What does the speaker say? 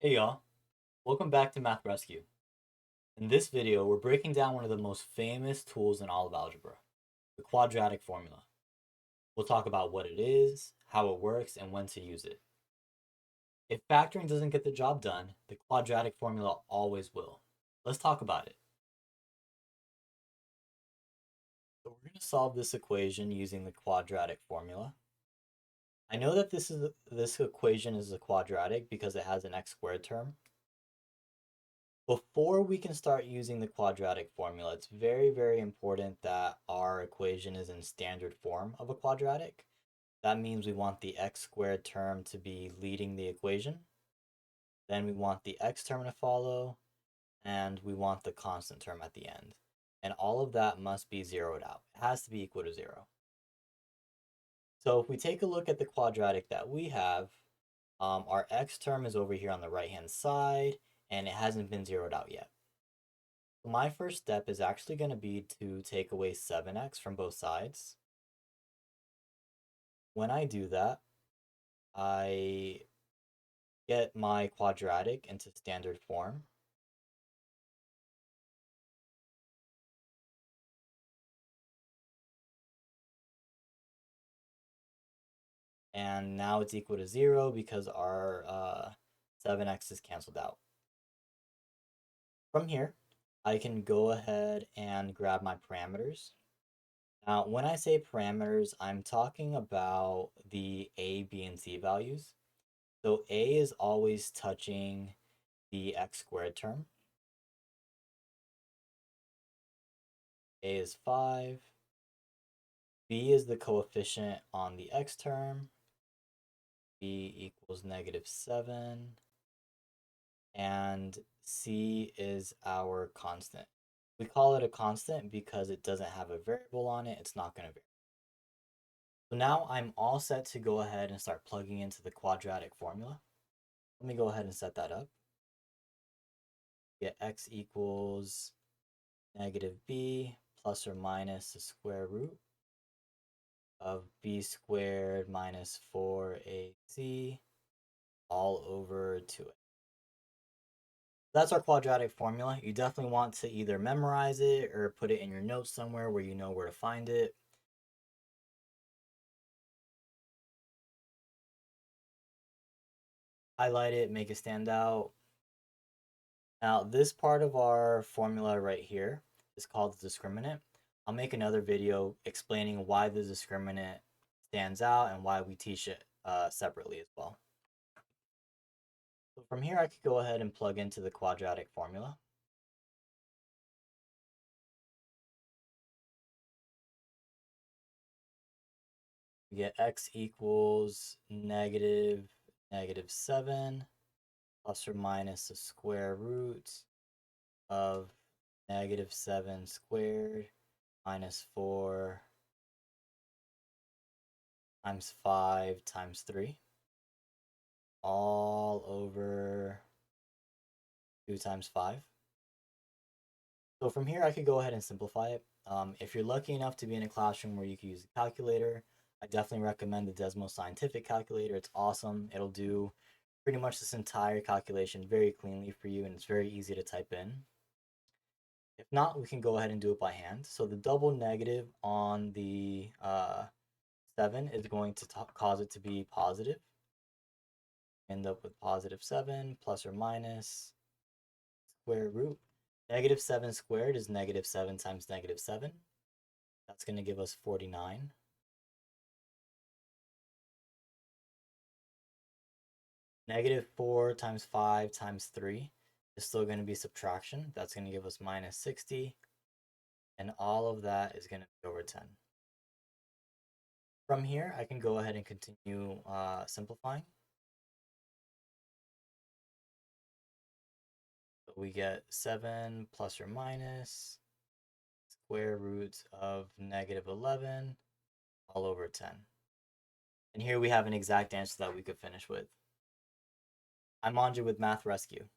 Hey y'all, welcome back to Math Rescue. In this video, we're breaking down one of the most famous tools in all of algebra, the quadratic formula. We'll talk about what it is, how it works, and when to use it. If factoring doesn't get the job done, the quadratic formula always will. Let's talk about it. So we're going to solve this equation using the quadratic formula. I know that this equation is a quadratic because it has an x squared term. Before we can start using the quadratic formula, it's very important that our equation is in standard form of a quadratic. That means we want the x squared term to be leading the equation. Then we want the x term to follow, and we want the constant term at the end. And all of that must be zeroed out. It has to be equal to 0. So if we take a look at the quadratic that we have, our x term is over here on the right-hand side, and it hasn't been zeroed out yet. My first step is actually going to be to take away 7x from both sides. When I do that, I get my quadratic into standard form. And now it's equal to 0 because our 7x is canceled out. From here, I can go ahead and grab my parameters. Now, when I say parameters, I'm talking about the a, b, and c values. So a is always touching the x squared term. A is 5. B is the coefficient on the x term. B equals -7. And C is our constant. We call it a constant because it doesn't have a variable on it. It's not going to vary. So now I'm all set to go ahead and start plugging into the quadratic formula. Let me go ahead and set that up. Get x equals -b plus or minus the square root of b squared minus 4ac all over 2a. That's our quadratic formula. You definitely want to either memorize it or put it in your notes somewhere where you know where to find it. Highlight it, make it stand out. Now, this part of our formula right here is called the discriminant. I'll make another video explaining why the discriminant stands out and why we teach it separately as well. So from here, I could go ahead and plug into the quadratic formula. We get x equals -7 plus or minus the square root of -7 squared minus 4 times 5 times 3 all over 2 times 5. So from here, I could go ahead and simplify it. If you're lucky enough to be in a classroom where you can use a calculator, I definitely recommend the Desmo Scientific Calculator. It's awesome. It'll do pretty much this entire calculation very cleanly for you, and it's very easy to type in. If not, we can go ahead and do it by hand. So the double negative on the 7 is going to cause it to be positive. End up with +7 plus or minus square root. -7 squared is -7 times -7. That's going to give us 49. -4 times 5 times 3 is still going to be subtraction. That's going to give us -60. And all of that is going to be over 10. From here, I can go ahead and continue simplifying. So we get 7 plus or minus square root of -11 all over 10. And here we have an exact answer that we could finish with. I'm Anja with Math Rescue.